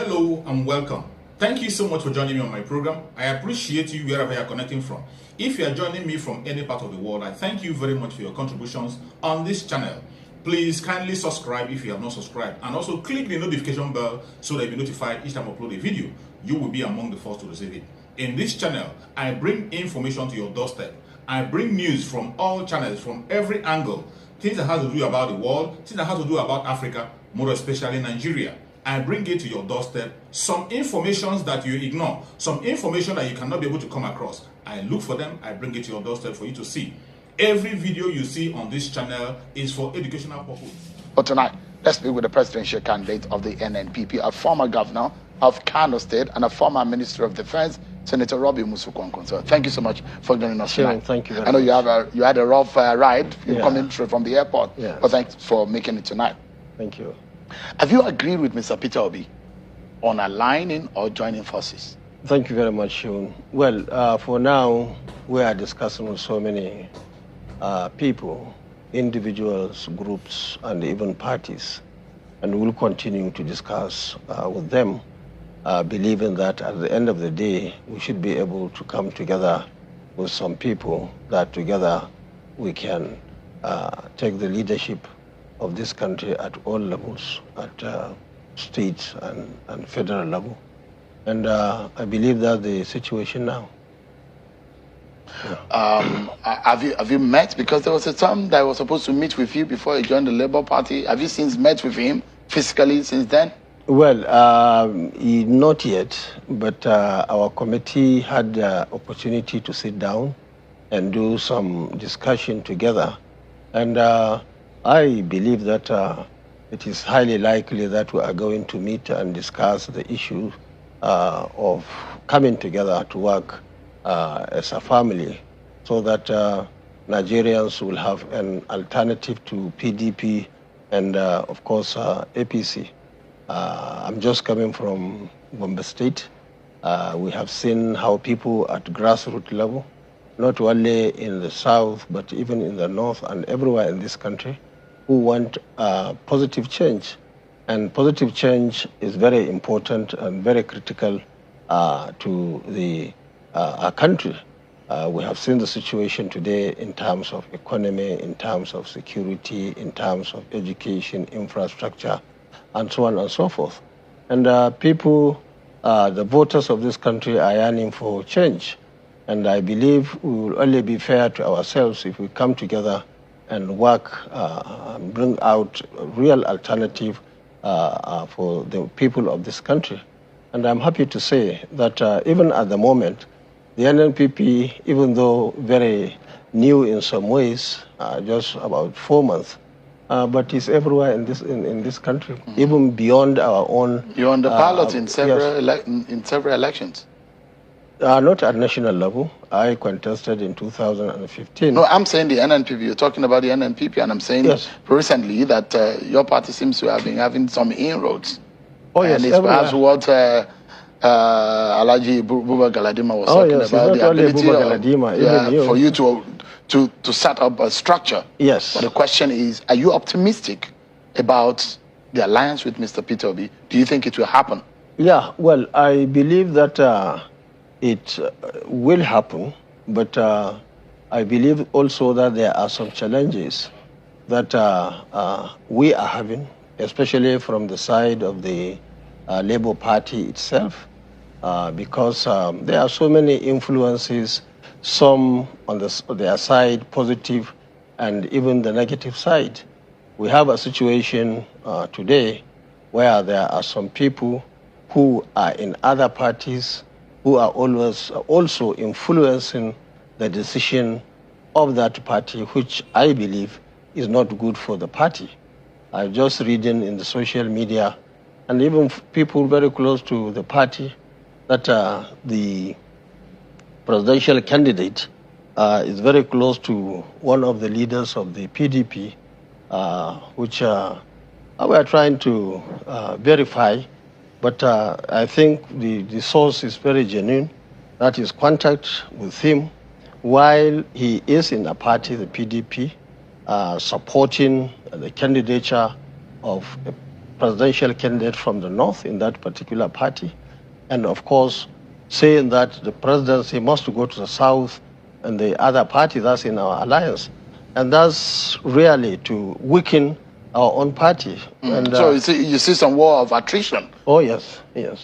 Hello and welcome. Thank you so much for joining me on my program. I appreciate you wherever you're connecting from. If you are joining me from any part of the world, I thank you very much for your contributions on this channel. Please kindly subscribe if you have not subscribed, and also click the notification bell so that you'll be notified each time I upload a video. You will be among the first to receive it. In this channel, I bring information to your doorstep. I bring news from all channels, from every angle. Things that have to do about the world, things that have to do about Africa, more especially Nigeria. I bring it to your doorstep, some information that you ignore, some information that you cannot be able to come across. I look for them, I bring it to your doorstep for you to see. Every video you see on this channel is for educational purpose. But tonight, let's speak with the presidential candidate of the NNPP, a former governor of Kano State and a former Minister of Defense, Senator Robbie Musukwankwan. So thank you so much for joining us tonight. Thank you very I know much. you had a rough ride coming through from the airport, but thanks for making it tonight. Thank you. Have you agreed with Mr. Peter Obi on aligning or joining forces? Thank you very much, Sean. Well, for now, we are discussing with so many people, individuals, groups, and even parties, and we'll continue to discuss with them, believing that at the end of the day, we should be able to come together with some people that together we can take the leadership of this country at all levels, at state and federal level. And I believe that's the situation now. Have you met? Because there was a time that I was supposed to meet with you before you joined the Labour Party. Have you since met with him physically since then? Well, not yet, but our committee had the opportunity to sit down and do some discussion together. And I believe that it is highly likely that we are going to meet and discuss the issue of coming together to work as a family so that Nigerians will have an alternative to PDP and, of course, APC. I'm just coming from Gombe State. We have seen how people at grassroots level, not only in the south, but even in the north and everywhere in this country, who want positive change. And positive change is very important and very critical to our country. We have seen the situation today in terms of economy, in terms of security, in terms of education, infrastructure, and so on and so forth. And people, the voters of this country are yearning for change. And I believe we will only be fair to ourselves if we come together and work and bring out a real alternative for the people of this country. And I'm happy to say that even at the moment, the NNPP, even though very new in some ways, just about 4 months, but is everywhere in this country, even beyond our own. You're on the ballot in several elections. Not at national level. I contested in 2015. No, I'm saying the NNPP. You're talking about the NNPP, and I'm saying recently that your party seems to have been having some inroads. Oh, yes, and it's perhaps what Alhaji Buba Galadima was talking about, the ability for you to set up a structure. Yes. But the question is, are you optimistic about the alliance with Mr. Peter Obi? Do you think it will happen? Yeah, well, I believe that it will happen, but I believe also that there are some challenges that we are having, especially from the side of the Labour Party itself, because there are so many influences, some on their side positive and even the negative side. We have a situation today where there are some people who are in other parties who are always also influencing the decision of that party, which I believe is not good for the party. I'm just reading in the social media, and even people very close to the party, that the presidential candidate is very close to one of the leaders of the PDP, which we are trying to verify. But I think the source is very genuine. That is contact with him while he is in a party, the PDP, supporting the candidature of presidential candidate from the north in that particular party, and of course, saying that the presidency must go to the south and the other party that's in our alliance. And that's really to weaken our own party. And, so you see some war of attrition. Oh, yes. So,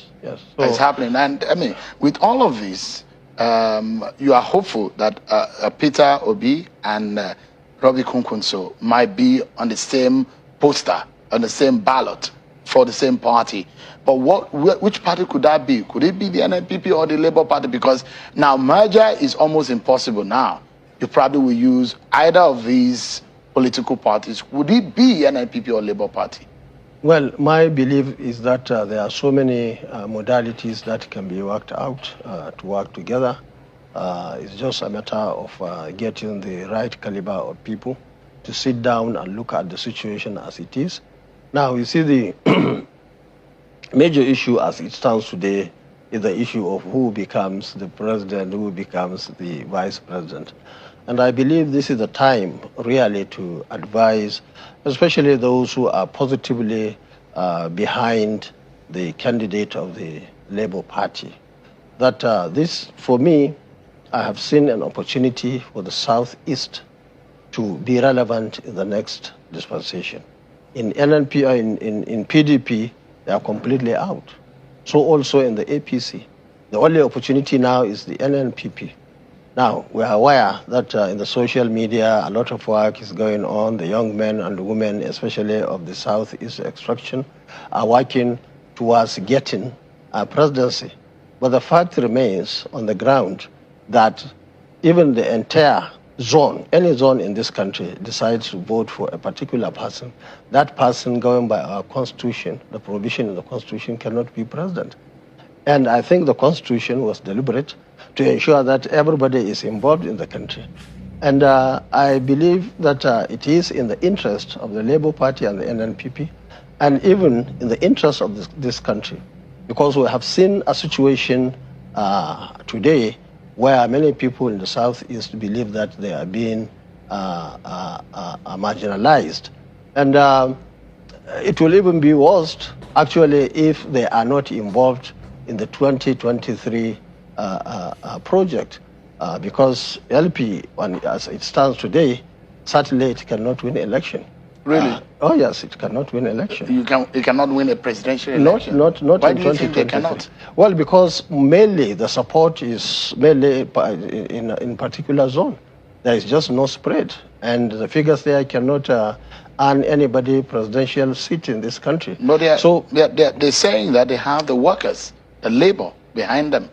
it's happening. And I mean, with all of this, you are hopeful that Peter Obi and Robbie Kunkunso might be on the same poster, on the same ballot for the same party. But which party could that be? Could it be the NNPP or the Labour Party? Because now merger is almost impossible now. You probably will use either of these political parties. Would it be NNPP or Labour Party? Well, my belief is that there are so many modalities that can be worked out to work together. It's just a matter of getting the right caliber of people to sit down and look at the situation as it is. Now, you see, the major issue as it stands today is the issue of who becomes the president, who becomes the vice president. And I believe this is the time really to advise, especially those who are positively behind the candidate of the Labour Party, that this, for me, I have seen an opportunity for the Southeast to be relevant in the next dispensation. In NNP, in PDP, they are completely out. So also in the APC. The only opportunity now is the NNPP. Now, we are aware that in the social media, a lot of work is going on. The young men and women, especially of the Southeast extraction, are working towards getting a presidency. But the fact remains on the ground that even the entire zone, any zone in this country, decides to vote for a particular person, that person, going by our Constitution, the provision in the Constitution, cannot be president. And I think the Constitution was deliberate to ensure that everybody is involved in the country. And I believe that it is in the interest of the Labour Party and the NNPP, and even in the interest of this country, because we have seen a situation today where many people in the Southeast believe that they are being marginalized. And it will even be worse, actually, if they are not involved in the 2023 project, because LP, as it stands today, certainly it cannot win election. Really? Oh yes, it cannot win election. It cannot win a presidential election? Not Why in do you think they cannot? Well, because mainly the support is mainly in particular zone. There is just no spread, and the figures there cannot earn anybody presidential seat in this country. But they're saying that they have the workers, the labor behind them.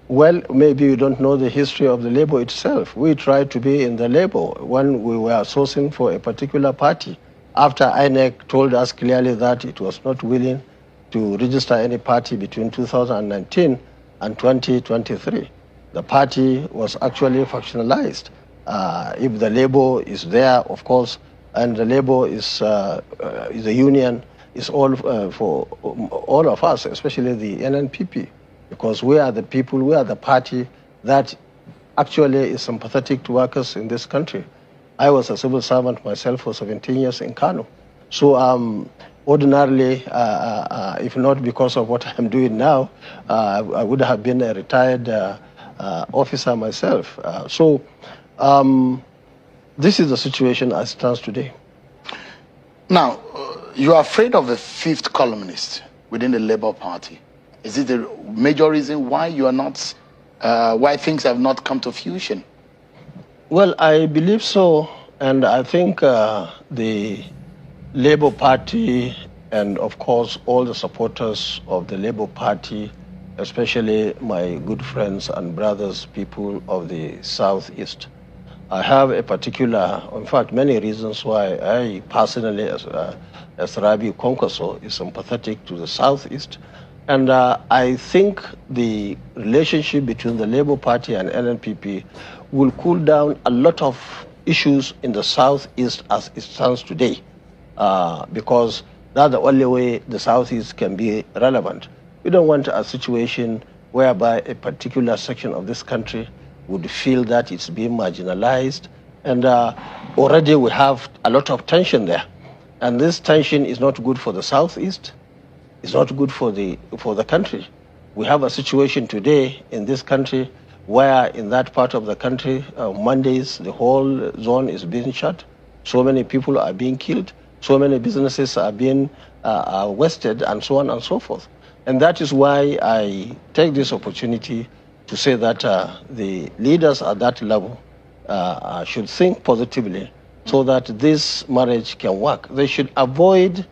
Well, maybe you don't know the history of the Labour itself. We tried to be in the Labour when we were sourcing for a particular party. After INEC told us clearly that it was not willing to register any party between 2019 and 2023. The party was actually factionalized. If the Labour is there, of course, and the Labour is a union, is all for all of us, especially the NNPP. Because we are the people, we are the party that actually is sympathetic to workers in this country. I was a civil servant myself for 17 years in Kano. So ordinarily, if not because of what I'm doing now, I would have been a retired officer myself. This is the situation as it stands today. Now, you are afraid of a fifth columnist within the Labour Party. Is it the major reason why you are not, why things have not come to fruition? Well, I believe so, and I think the Labour Party and, of course, all the supporters of the Labour Party, especially my good friends and brothers, people of the Southeast, I have a particular, in fact, many reasons why I personally, as Rabi Konkoso, is sympathetic to the Southeast. And I think the relationship between the Labour Party and NNPP will cool down a lot of issues in the Southeast as it stands today, because that's the only way the Southeast can be relevant. We don't want a situation whereby a particular section of this country would feel that it's being marginalized. And already we have a lot of tension there. And this tension is not good for the Southeast. It's not good for the country. We have a situation today in this country where in that part of the country, Mondays, the whole zone is being shut. So many people are being killed. So many businesses are being wasted, and so on and so forth. And that is why I take this opportunity to say that the leaders at that level should think positively so that this marriage can work. They should avoid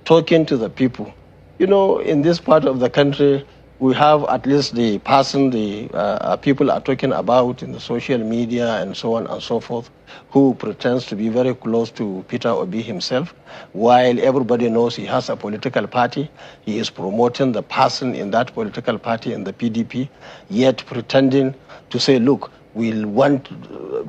talking to the people. You know, in this part of the country, we have at least the person the people are talking about in the social media and so on and so forth, who pretends to be very close to Peter Obi himself, while everybody knows he has a political party. He is promoting the person in that political party in the PDP, yet pretending to say, look, we'll want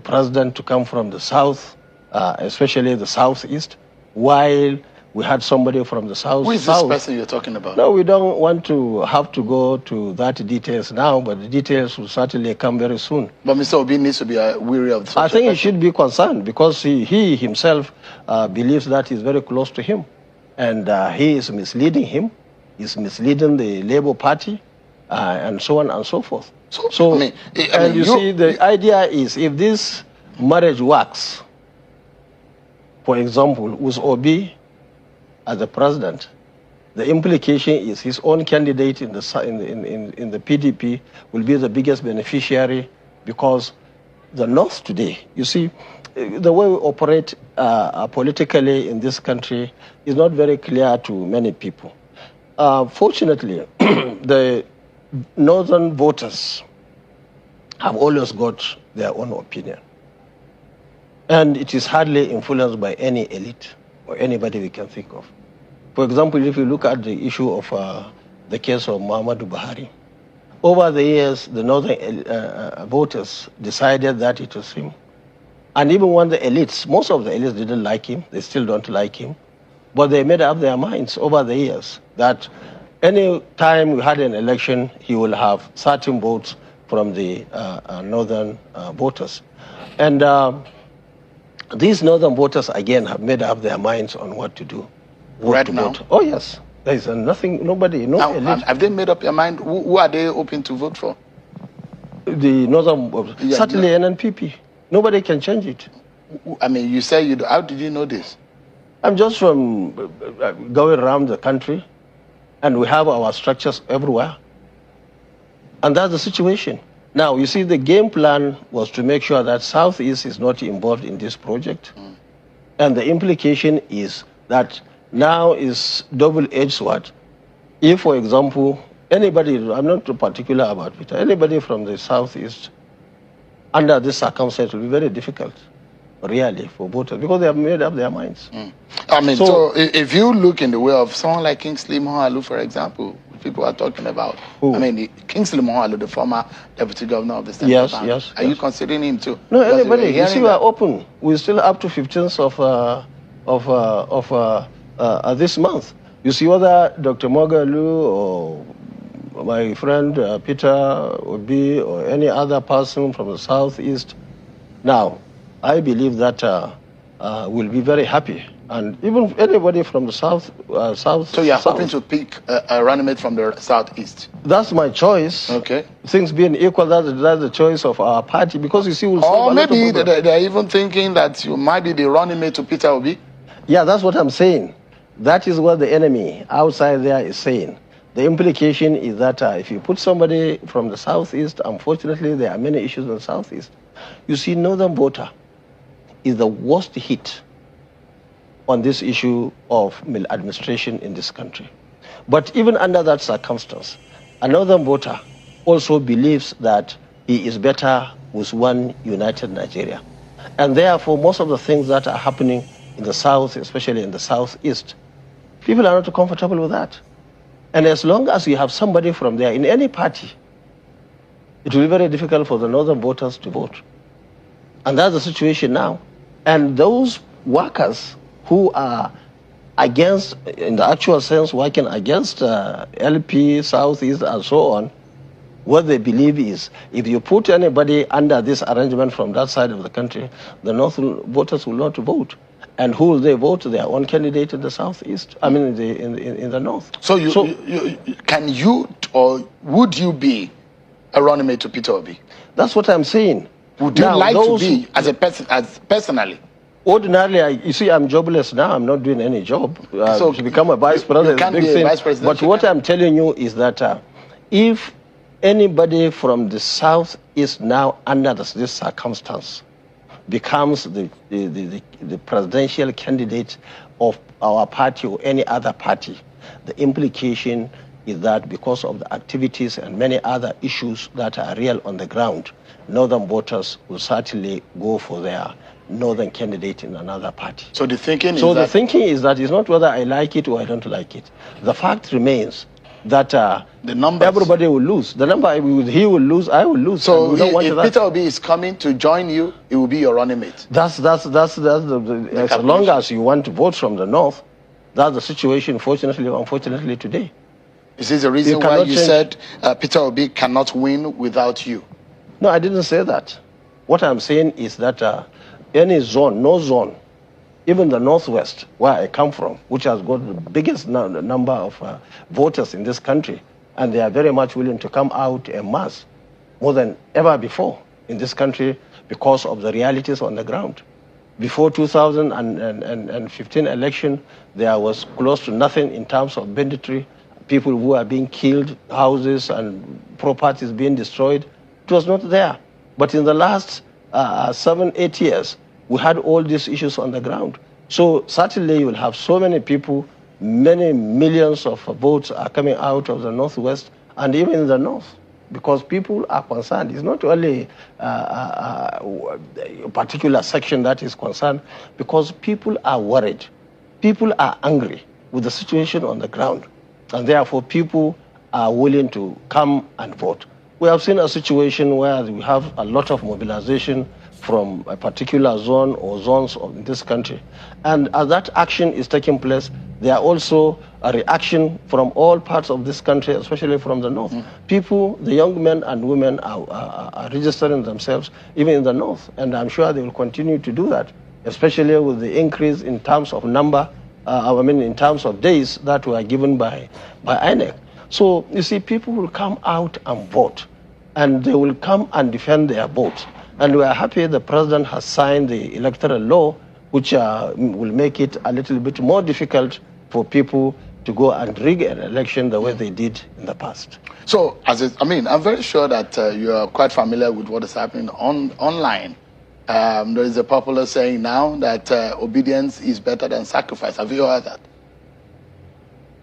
president to come from the south, especially the southeast, while we had somebody from the south. Who is this person you're talking about? No, we don't want to have to go to that details now, but the details will certainly come very soon. But Mr. Obi needs to be weary of such I think he should be concerned because he himself believes that he's very close to him. And he is misleading him. He's misleading the Labour Party and so on and so forth. So you see, the idea is if this marriage works, for example, with Obi as the president, the implication is his own candidate in the PDP will be the biggest beneficiary, because the North today, you see, the way we operate politically in this country is not very clear to many people. Fortunately, the northern voters have always got their own opinion. And it is hardly influenced by any elite or anybody we can think of. For example, if you look at the issue of the case of Muhammadu Buhari, over the years, the northern voters decided that it was him. And even when the elites, most of the elites didn't like him, they still don't like him, but they made up their minds over the years that any time we had an election, he will have certain votes from the northern voters. And these northern voters, again, have made up their minds on what to do. Right now? Vote. Oh, yes. There is nothing, nobody, no now, have they made up their mind? Who are they hoping to vote for? The northern, certainly NNPP. Nobody can change it. I mean, you say you do. How did you know this? I'm just from going around the country, and we have our structures everywhere. And that's the situation. Now, you see, the game plan was to make sure that Southeast is not involved in this project. And the implication is that now is double-edged sword. If, for example, anybody, I'm not too particular about Peter, anybody from the Southeast, under this circumstance, will be very difficult, really, for voters, because they have made up their minds. I mean, so if you look in the way of someone like Kingsley Moghalu, for example, people are talking about. Who? I mean, Kingsley Moghalu, the former deputy governor of the state. Yes, Bank. yes. Are you considering him too? No, anybody. You see, we are open. We're still up to 15th of this month. You see, whether Dr. Moghalu or my friend Peter Obi or any other person from the Southeast, now, I believe that we'll be very happy. And even anybody from the south. So you're hoping to pick a running mate from the southeast? That's my choice. Okay. Things being equal, that's the choice of our party. Because you see, we'll or maybe they're even thinking that you might be the running mate to Peter Obi? Yeah, that's what I'm saying. That is what the enemy outside there is saying. The implication is that if you put somebody from the southeast, unfortunately, there are many issues in the southeast. You see, northern voter is the worst hit on this issue of maladministration in this country. But even under that circumstance, a northern voter also believes that he is better with one united Nigeria. And therefore, most of the things that are happening in the south, especially in the southeast, people are not comfortable with that. And as long as you have somebody from there in any party, it will be very difficult for the northern voters to vote. And that's the situation now. And those workers who are against, in the actual sense, working against LP, Southeast, and so on, what they believe is if you put anybody under this arrangement from that side of the country, the Northern voters will not vote. And who will they vote? Their own candidate in the southeast. I mean, in the north. So can you or would you be a running mate to Peter Obi? That's what I'm saying. Would you like to be as a person, personally? Ordinarily, you see, I'm jobless now. I'm not doing any job. So to become a vice president, you can be a vice president. But what I'm telling you is that if anybody from the south is now under this circumstance, becomes the presidential candidate of our party or any other party, the implication is that because of the activities and many other issues that are real on the ground, northern voters will certainly go for their northern candidate in another party. So the thinking is that it's not whether I like it or I don't like it. The fact remains that the numbers, everybody will lose. The number he will lose, I will lose. So if Peter Obi is coming to join you, it will be your running mate. That's as long as you want to vote from the north, that's the situation. Fortunately or unfortunately today. Is this the reason why you said Peter Obi cannot win without you? No, I didn't say that. What I'm saying is that any zone, no zone, even the Northwest, where I come from, which has got the biggest number of voters in this country, and they are very much willing to come out en masse, more than ever before in this country because of the realities on the ground. Before 2015 election, there was close to nothing in terms of banditry, people who are being killed, houses and properties being destroyed. It was not there. But in the last 7-8 years, we had all these issues on the ground. So certainly you will have so many people, many millions of votes are coming out of the Northwest and even in the North, because people are concerned. It's not only a particular section that is concerned, because people are worried. People are angry with the situation on the ground, and therefore people are willing to come and vote. We have seen a situation where we have a lot of mobilization from a particular zone or zones of this country. And as that action is taking place, there are also a reaction from all parts of this country, especially from the north. People, the young men and women are registering themselves even in the north, and I'm sure they will continue to do that, especially with the increase in terms of number, in terms of days that were given by INEC. So, you see, people will come out and vote, and they will come and defend their vote. And we are happy the president has signed the electoral law, which will make it a little bit more difficult for people to go and rig an election the way they did in the past. So, I'm very sure that you are quite familiar with what is happening online. There is a popular saying now that obedience is better than sacrifice. Have you heard that?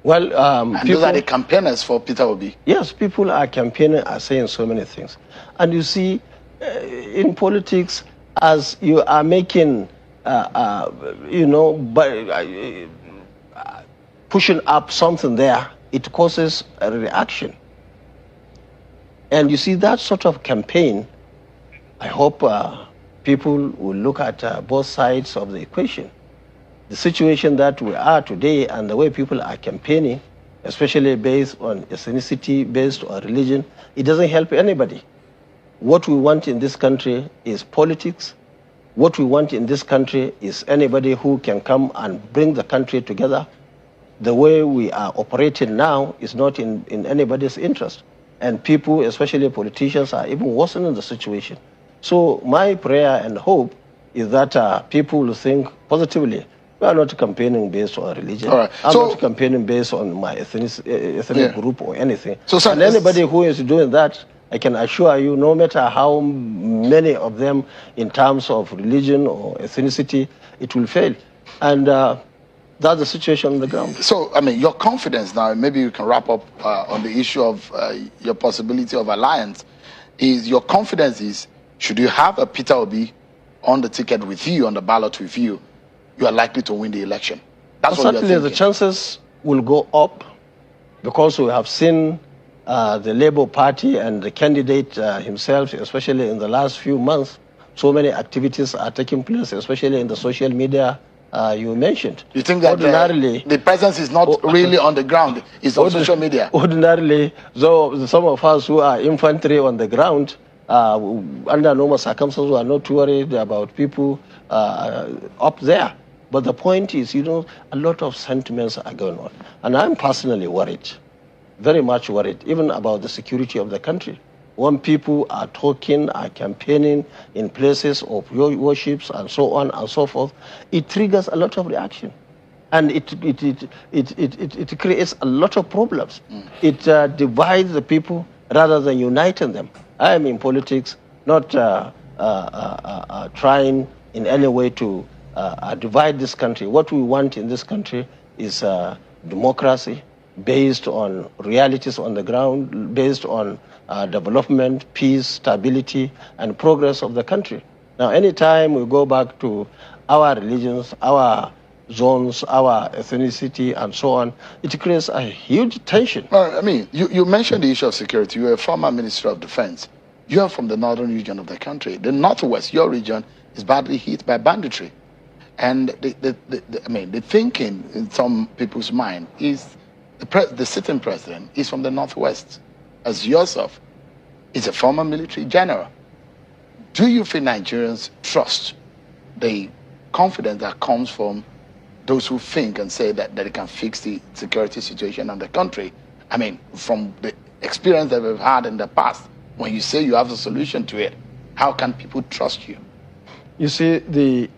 Well, and those are the campaigners for Peter Obi. Yes, people are campaigning, are saying so many things. And you see, in politics, as you are making, pushing up something there, it causes a reaction. And you see, that sort of campaign, I hope people will look at both sides of the equation. The situation that we are today and the way people are campaigning, especially based on ethnicity, based on religion, it doesn't help anybody. What we want in this country is politics. What we want in this country is anybody who can come and bring the country together. The way we are operating now is not in anybody's interest. And people, especially politicians, are even worsening the situation. So my prayer and hope is that people will think positively. We are not campaigning based on religion. Right. I'm not campaigning based on my ethnic group or anything. So, and anybody who is doing that, I can assure you, no matter how many of them in terms of religion or ethnicity, it will fail. And that's the situation on the ground. So, your confidence now, maybe you can wrap up on the issue of your possibility of alliance, is your confidence is, should you have a Peter Obi on the ticket with you, on the ballot with you, you are likely to win the election. That's what certainly the chances will go up, because we have seen the Labour Party and the candidate himself, especially in the last few months, so many activities are taking place, especially in the social media you mentioned. You think that the presence is not really on the ground, it's on social media? Ordinarily, though some of us who are infantry on the ground, under normal circumstances, we are not worried about people up there. But the point is, you know, a lot of sentiments are going on. And I'm personally worried, very much worried, even about the security of the country. When people are talking, are campaigning in places of worships and so on and so forth, it triggers a lot of reaction. And it creates a lot of problems. It divides the people rather than uniting them. I am in politics, not trying in any way to divide this country. What we want in this country is democracy based on realities on the ground, based on development, peace, stability, and progress of the country. Now, anytime we go back to our religions, our zones, our ethnicity, and so on, it creates a huge tension. Well, I mean, you mentioned the issue of security. You're a former Minister of Defense. You are from the northern region of the country. The northwest, your region, is badly hit by banditry. And the thinking in some people's mind is the sitting president is from the northwest, as yourself is a former military general. Do you feel Nigerians trust the confidence that comes from those who think and say that they can fix the security situation of the country? I mean, from the experience that we've had in the past, when you say you have a solution to it, how can people trust you? You see,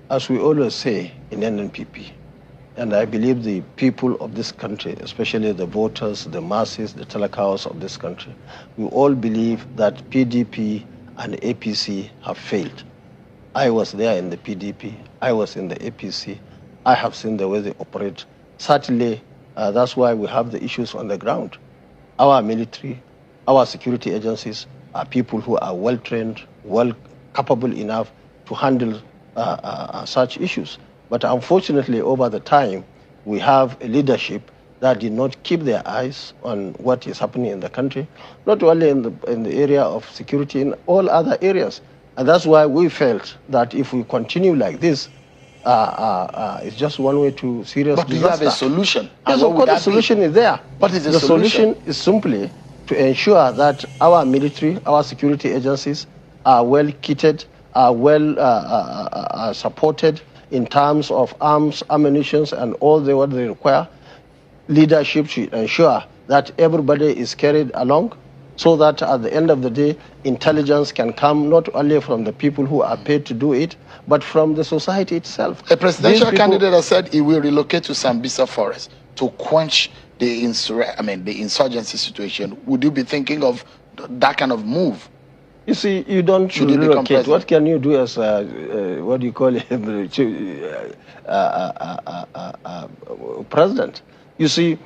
as we always say in NNPP, and I believe the people of this country, especially the voters, the masses, the telecows of this country, we all believe that PDP and APC have failed. I was there in the PDP, I was in the APC, I have seen the way they operate. Certainly, that's why we have the issues on the ground. Our military, our security agencies are people who are well-trained, capable enough to handle such issues. But unfortunately, over the time, we have a leadership that did not keep their eyes on what is happening in the country, not only in the area of security, in all other areas. And that's why we felt that if we continue like this, it's just one way to serious But do you have a solution? Yes, of course, the solution is there. What is the solution? Is simply to ensure that our military, our security agencies are well kitted, are well supported in terms of arms, ammunition, and all what they require. Leadership should ensure that everybody is carried along, so that at the end of the day, intelligence can come not only from the people who are paid to do it, but from the society itself. A presidential candidate has said he will relocate to Sambisa Forest to quench the insurgency situation. Would you be thinking of that kind of move? You see, you don't relocate. What can you do as what do you call it, president? You see,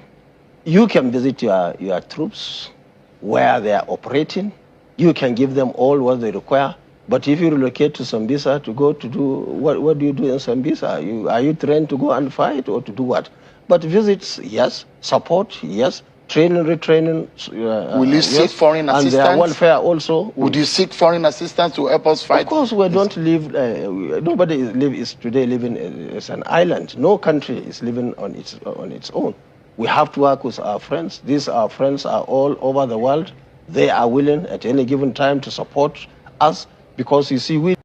you can visit your troops where they are operating. You can give them all what they require. But if you relocate to Sambisa to go to do, what do you do in Sambisa? Are you trained to go and fight or to do what? But visits, yes. Support, yes. Training, retraining. Will you seek foreign assistance? And their welfare also. Would you seek foreign assistance to help us fight? Of course, we don't live. Nobody is today living as an island. No country is living on its own. We have to work with our friends. Our friends are all over the world. They are willing at any given time to support us because, you see, we